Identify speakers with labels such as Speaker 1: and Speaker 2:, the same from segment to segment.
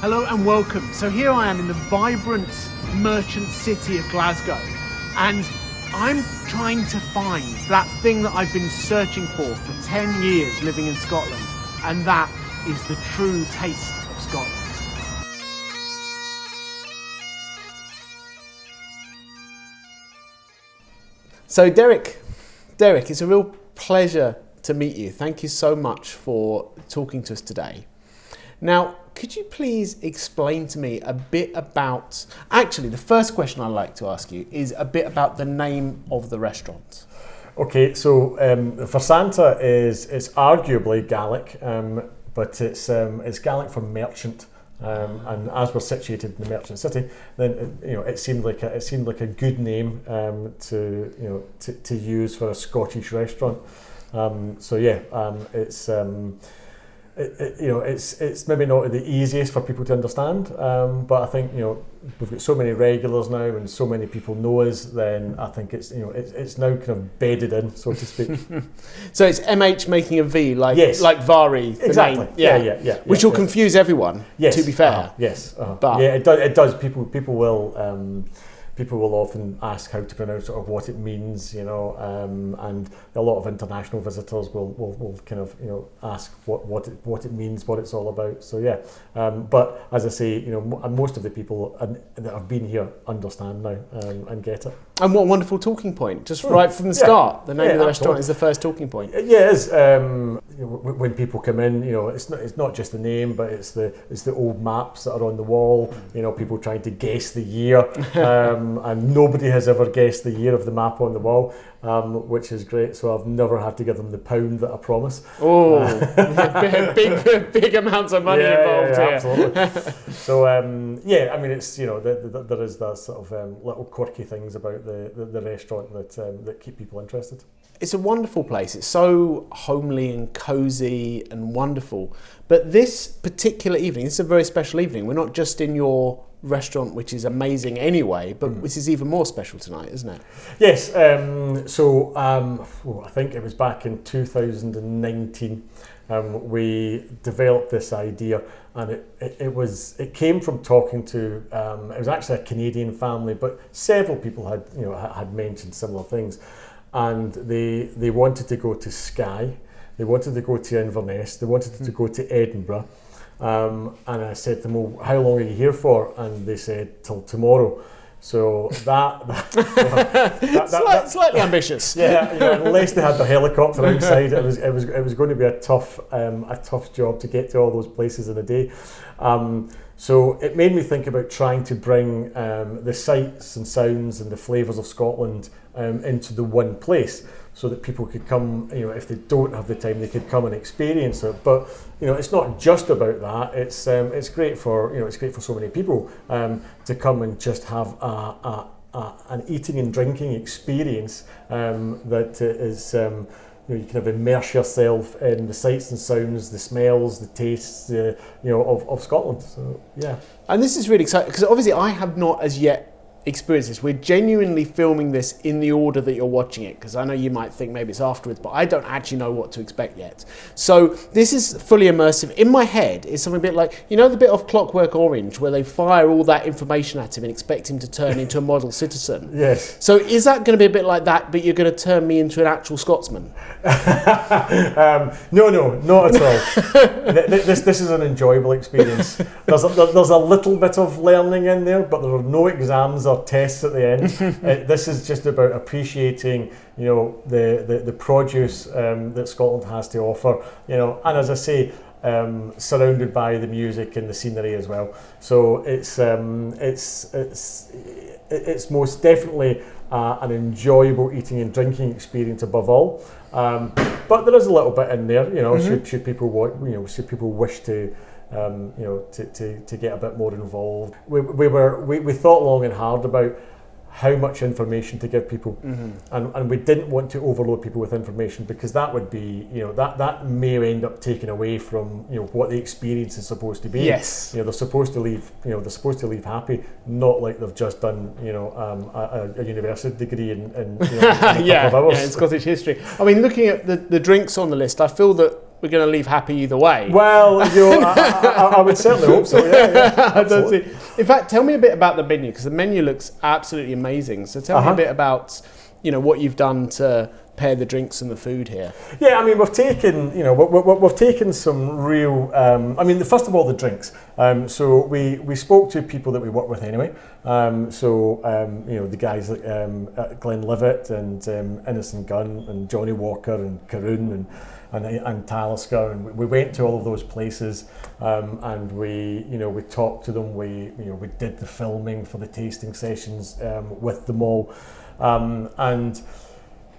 Speaker 1: Hello and welcome. So here I am in the vibrant merchant city of Glasgow, and I'm trying to find that thing that I've been searching for 10 years living in Scotland, and that is the true taste of Scotland. So Derek, it's a real pleasure to meet you. Thank you so much for talking to us today. Now, could you please explain to me a bit about, actually the first question I'd like to ask you is a bit about the name of the restaurant.
Speaker 2: Okay, so Mharsanta is arguably Gaelic, but it's Gaelic for merchant, and as we're situated in the merchant city, then it seemed like a good name to use for a Scottish restaurant. It's maybe not the easiest for people to understand, but I think we've got so many regulars now and so many people know us. Then I think it's now kind of bedded in, so to speak.
Speaker 1: So it's MH making a V, like
Speaker 2: yes.
Speaker 1: like Vari, the
Speaker 2: exactly.
Speaker 1: name.
Speaker 2: Yeah.
Speaker 1: Which will confuse everyone.
Speaker 2: Yes.
Speaker 1: To be fair.
Speaker 2: But yeah, it does. People will. People will often ask how to pronounce it or what it means, and a lot of international visitors will kind of ask what it means, what it's all about. So yeah, but as I say, most of the people that have been here understand now and get it.
Speaker 1: And what a wonderful talking point, just right from the start. The name of the restaurant is the first talking point.
Speaker 2: Yeah, it is. When people come in, it's not just the name, but it's the old maps that are on the wall. People trying to guess the year. And nobody has ever guessed the year of the map on the wall, which is great. So I've never had to give them the pound that I promise.
Speaker 1: Oh, big amounts of money involved here.
Speaker 2: Absolutely. So it's there is that sort of little quirky things about the restaurant that keep people interested.
Speaker 1: It's a wonderful place. It's so homely and cosy and wonderful. But this particular evening, it's a very special evening. We're not just in your restaurant, which is amazing anyway, but this is even more special tonight, isn't it?
Speaker 2: Yes. I think it was back in 2019 we developed this idea, and it came from talking to it was actually a Canadian family, but several people had mentioned similar things, and they wanted to go to Skye, they wanted to go to Inverness, they wanted to go to Edinburgh. And I said to them, well, how long are you here for? And they said, till tomorrow. So that
Speaker 1: slightly ambitious.
Speaker 2: Yeah, unless they had the helicopter outside, it was going to be a tough job to get to all those places in a day. So it made me think about trying to bring the sights and sounds and the flavours of Scotland into the one place, so that people could come, if they don't have the time, they could come and experience it. But it's not just about that. It's great for so many people to come and just have an eating and drinking experience that is. You kind of immerse yourself in the sights and sounds, the smells, the tastes, of Scotland. So yeah.
Speaker 1: And this is really exciting because obviously I have not as yet experienced this. We're genuinely filming this in the order that you're watching it, because I know you might think maybe it's afterwards, but I don't actually know what to expect yet. So this is fully immersive. In my head, it's something a bit like, the bit of Clockwork Orange where they fire all that information at him and expect him to turn into a model citizen.
Speaker 2: Yes.
Speaker 1: So is that going to be a bit like that, but you're going to turn me into an actual Scotsman?
Speaker 2: No, not at all. This is an enjoyable experience. There's a little bit of learning in there, but there are no exams or tests at the end. This is just about appreciating, the produce that Scotland has to offer, and as I say, surrounded by the music and the scenery as well. So it's most definitely an enjoyable eating and drinking experience above all. But there is a little bit in there, should people wish to. To get a bit more involved. We thought long and hard about how much information to give people, and we didn't want to overload people with information, because that would be, that may end up taking away from, what the experience is supposed to be.
Speaker 1: Yes.
Speaker 2: They're supposed to leave happy, not like they've just done, a university degree in a couple of hours.
Speaker 1: Yeah, in Scottish history. I mean, looking at the drinks on the list, I feel that we're going to leave happy either way.
Speaker 2: Well, I would certainly hope so. Yeah,
Speaker 1: in fact, tell me a bit about the menu, because the menu looks absolutely amazing. So tell me a bit about, what you've done to pair the drinks and the food here.
Speaker 2: Yeah, I mean, we've taken some real. First of all, the drinks. So we spoke to people that we work with anyway. The guys like at Glenlivet and Innis Gunn and Johnnie Walker and Caorunn and Talisker, and we went to all of those places, and we talked to them. We did the filming for the tasting sessions with them all, and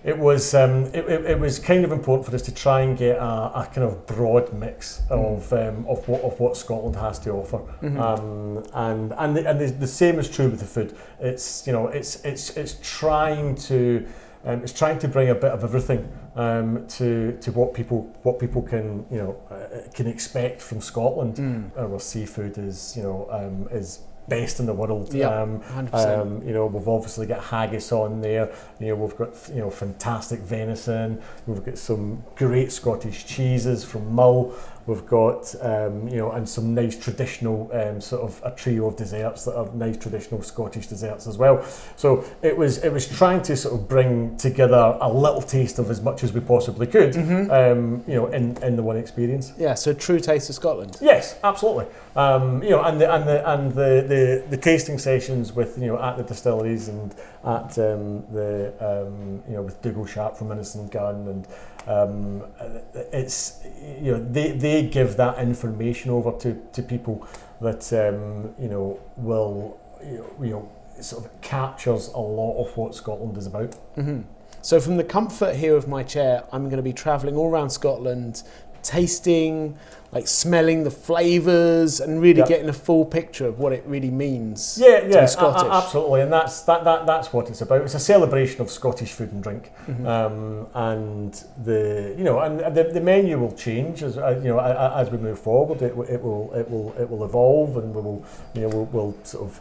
Speaker 2: it was kind of important for us to try and get a kind of broad mix of what Scotland has to offer, and the same is true with the food. It's trying to bring a bit of everything to what people can expect from Scotland. Our seafood is best in the world.
Speaker 1: Yep, 100%.
Speaker 2: We've obviously got haggis on there. We've got fantastic venison. We've got some great Scottish cheeses from Mull. We've got and some nice traditional sort of a trio of desserts that are nice traditional Scottish desserts as well. So it was trying to sort of bring together a little taste of as much as we possibly could, in the one experience.
Speaker 1: Yeah, so true taste of Scotland.
Speaker 2: Yes, absolutely. And the tasting sessions with at the distilleries and at with Dougal Sharp from Innis Gunn, and it's they give that information over to people that will sort of captures a lot of what Scotland is about.
Speaker 1: So from the comfort here of my chair, I'm going to be travelling all around Scotland, tasting, like smelling the flavours, and really getting a full picture of what it really means to be Scottish.
Speaker 2: Absolutely, and that's what it's about. It's a celebration of Scottish food and drink, and the menu will change as we move forward. It will evolve, and we'll sort of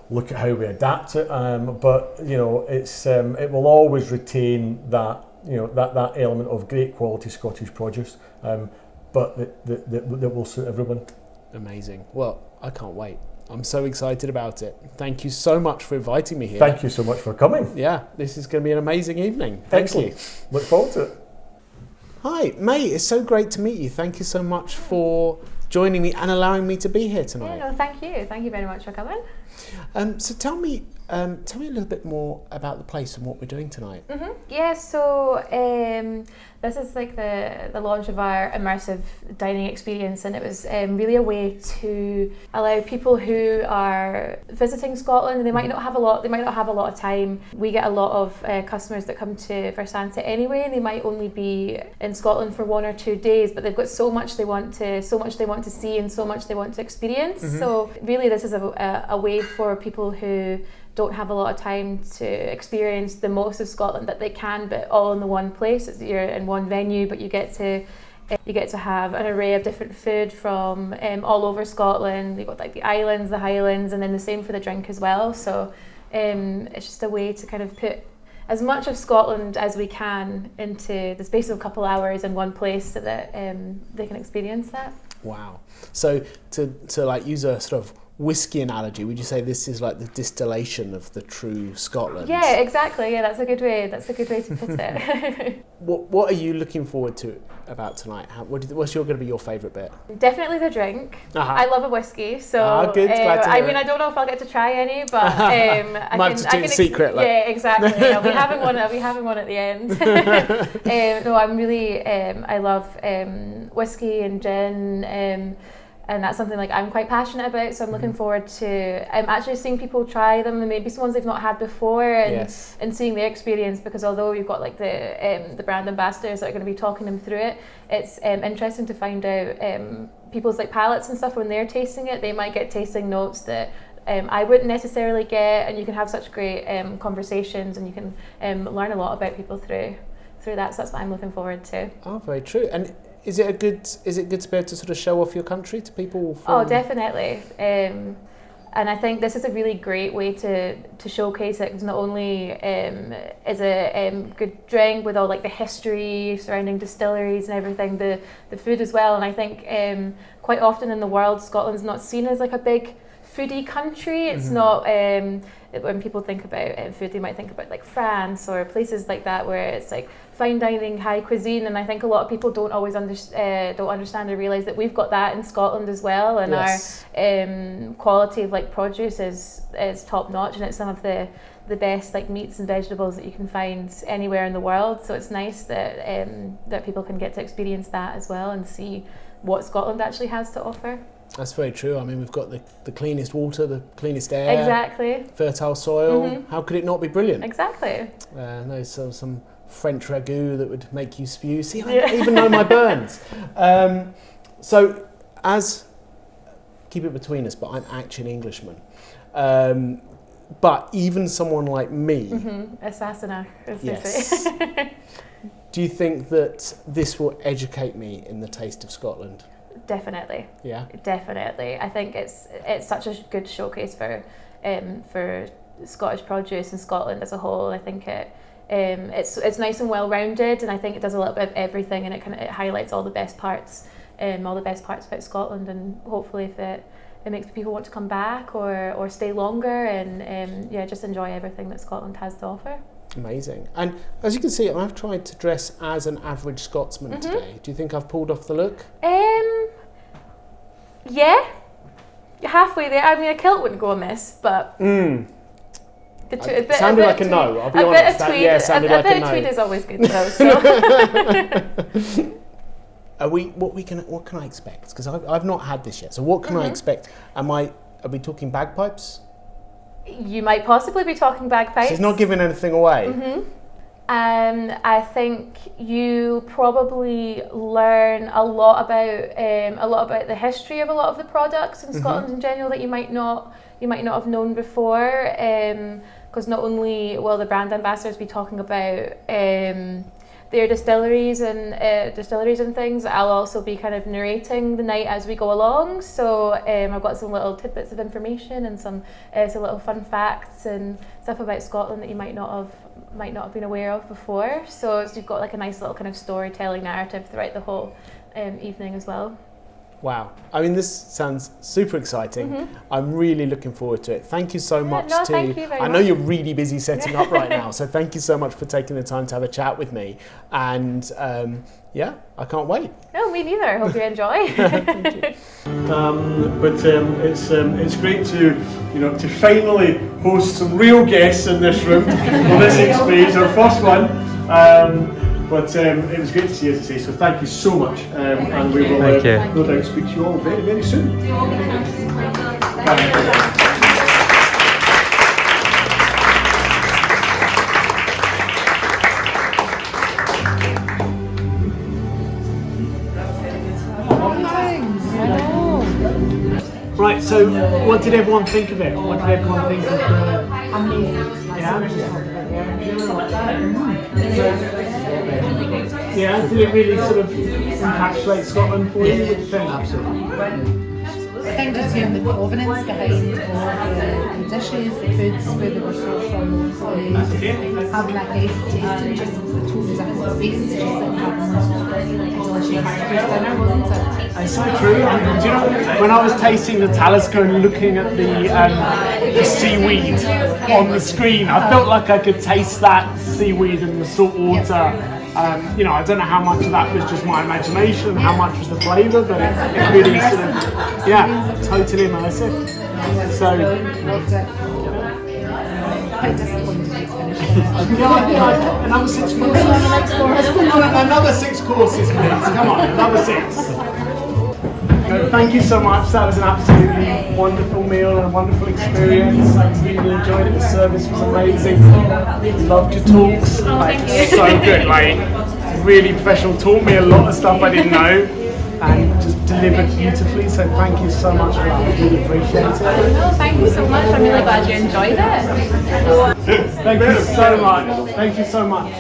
Speaker 2: look at how we adapt it. But it will always retain that that element of great quality Scottish produce. But that will suit everyone.
Speaker 1: Amazing. Well, I can't wait. I'm so excited about it. Thank you so much for inviting me here.
Speaker 2: Thank you so much for coming.
Speaker 1: Yeah, this is going to be an amazing evening. Thank you.
Speaker 2: Look forward to it.
Speaker 1: Hi, mate. It's so great to meet you. Thank you so much for joining me and allowing me to be here tonight.
Speaker 3: Yeah, no, thank you. Thank you very much for coming.
Speaker 1: So tell me a little bit more about the place and what we're doing tonight.
Speaker 3: Yeah, so this is like the launch of our immersive dining experience, and it was really a way to allow people who are visiting Scotland, and they might not have a lot of time. We get a lot of customers that come to Mharsanta anyway, and they might only be in Scotland for 1 or 2 days, but they've got so much they want to see and so much they want to experience. So really, this is a way for people who don't have a lot of time to experience the most of Scotland that they can, but all in the one place. You're in one venue, but you get to have an array of different food from all over Scotland. You've got like the islands, the Highlands, and then the same for the drink as well. So it's just a way to kind of put as much of Scotland as we can into the space of a couple hours in one place, so that they can experience that.
Speaker 1: Wow. So to like use a sort of whisky analogy, would you say this is like the distillation of the true Scotland?
Speaker 3: Yeah, exactly. Yeah, that's a good way to put it.
Speaker 1: What are you looking forward to about tonight? What's going to be your favourite bit?
Speaker 3: Definitely the drink. I love a whisky, so
Speaker 1: good. Glad to hear
Speaker 3: I don't know if I'll get to try any, but I can
Speaker 1: secret.
Speaker 3: Yeah, exactly. I'll be having one at the end. No, I'm really I love whiskey and gin. And that's something like I'm quite passionate about, so I'm looking forward to actually seeing people try them, and maybe some ones they've not had before, and seeing their experience, because although you've got like the brand ambassadors that are going to be talking them through it, it's interesting to find out people's like palates and stuff when they're tasting it. They might get tasting notes that I wouldn't necessarily get, and you can have such great conversations, and you can learn a lot about people through that. So that's what I'm looking forward to.
Speaker 1: Oh, very true. And is it good to be able to sort of show off your country to people?
Speaker 3: Oh, definitely. I think this is a really great way to showcase it, because not only is it a good drink with all like the history surrounding distilleries and everything, the food as well. And I think quite often in the world, Scotland's not seen as like a big foodie country. It's not, when people think about food, they might think about like France or places like that where it's like fine dining, high cuisine, and I think a lot of people don't always understand or realise that we've got that in Scotland as well, and
Speaker 1: Yes.
Speaker 3: our quality of like produce is top notch, and it's some of the best like meats and vegetables that you can find anywhere in the world. So it's nice that that people can get to experience that as well and see what Scotland actually has to offer.
Speaker 1: That's very true. I mean, we've got the cleanest water, the cleanest air,
Speaker 3: Exactly.
Speaker 1: fertile soil. How could it not be brilliant?
Speaker 3: Exactly.
Speaker 1: No, so some French ragout that would make you spew. See, I even know my burns. So, keep it between us, but I'm actually an Englishman. But even someone like me,
Speaker 3: Assassinach, as they
Speaker 1: yes.
Speaker 3: say.
Speaker 1: Do you think that this will educate me in the taste of Scotland?
Speaker 3: Definitely.
Speaker 1: Yeah.
Speaker 3: Definitely. I think it's such a good showcase for Scottish produce and Scotland as a whole. I think it's nice and well rounded, and I think it does a little bit of everything, and it highlights all the best parts about Scotland, and hopefully if it makes people want to come back or stay longer and just enjoy everything that Scotland has to offer.
Speaker 1: Amazing. And as you can see, I've tried to dress as an average Scotsman today. Do you think I've pulled off the look?
Speaker 3: Yeah, you're halfway there. I mean, a kilt wouldn't go amiss, but
Speaker 1: Sounded like a no, I'll be honest. Sounded like a
Speaker 3: bit
Speaker 1: no.
Speaker 3: of tweed is always good though. So.
Speaker 1: What can I expect? Because I've not had this yet. So what can I expect? Are we talking bagpipes?
Speaker 3: You might possibly be talking bagpipes.
Speaker 1: She's not giving anything away.
Speaker 3: I think you probably learn a lot about the history of a lot of the products in Scotland in general that you might not have known before. Because not only will the brand ambassadors be talking about their distilleries and things, I'll also be kind of narrating the night as we go along. So I've got some little tidbits of information and some little fun facts and stuff about Scotland that you might not have been aware of before. So you've got like a nice little kind of storytelling narrative throughout the whole evening as well.
Speaker 1: Wow. I mean, this sounds super exciting. I'm really looking forward to it. Thank you so much.
Speaker 3: Thank you very
Speaker 1: I know you're really busy setting up right now, so thank you so much for taking the time to have a chat with me. And I can't wait.
Speaker 3: No, me neither. I hope you enjoy.
Speaker 1: Thank you.
Speaker 2: It's great to finally host some real guests in this room for this experience, our first one. But it was great to see you, as I say, so thank you so much. And we will no doubt speak to you all very, very soon. Right, so what did everyone think of it? What did everyone think of the...
Speaker 4: Amazing.
Speaker 2: Yeah, did it really sort of encapsulate Scotland for you? What do you think?
Speaker 4: Absolutely. I think just hearing the provenance behind all the dishes, the foods, where they were sourced from, having that guide tasting just the totally different spaces, just like having a delicious dinner, wasn't it?
Speaker 2: It's so true. Do you know, when I was tasting the Talisker and looking at the seaweed on the screen, I felt like I could taste that seaweed and the salt water. I don't know how much of that was just my imagination, how much was the flavour, but it really sort of, totally immersive. So,
Speaker 4: Quite disappointed it's finished.
Speaker 2: another 6 courses. Another 6 courses, please. Come on, another 6. Thank you so much. That was an absolutely wonderful meal and a wonderful experience. I really enjoyed it. The service was amazing. Loved your talks.
Speaker 3: Thank you.
Speaker 2: So good, really professional. Taught me a lot of stuff I didn't know.
Speaker 1: and just delivered beautifully. So thank you so much for that. I really appreciate it.
Speaker 3: No, thank you so much. I'm really glad you enjoyed it.
Speaker 1: Thank you so much. Thank you so much.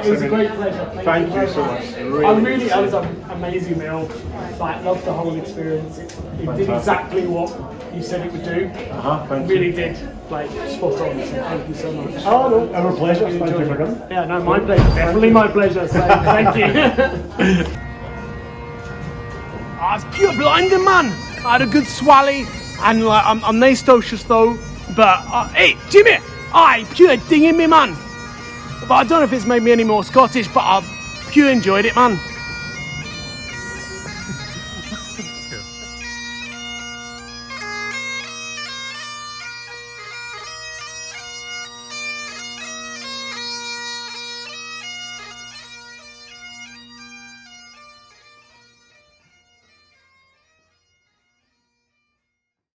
Speaker 1: It was a great pleasure.
Speaker 2: Thank you so much.
Speaker 1: It was an amazing meal. Like, loved the whole experience. It did exactly what you said it would do.
Speaker 2: Thank
Speaker 1: Really
Speaker 2: you.
Speaker 1: did, like, spot on. So thank you so much.
Speaker 2: Oh no, our pleasure. Thank you for coming.
Speaker 1: Yeah, no, my pleasure. Definitely my pleasure. So thank you. It's pure blinding, man. I had a good swally, and like I'm nae stocious though. But hey, Jimmy, pure dinging me, man. But I don't know if it's made me any more Scottish, but I pure enjoyed it, man.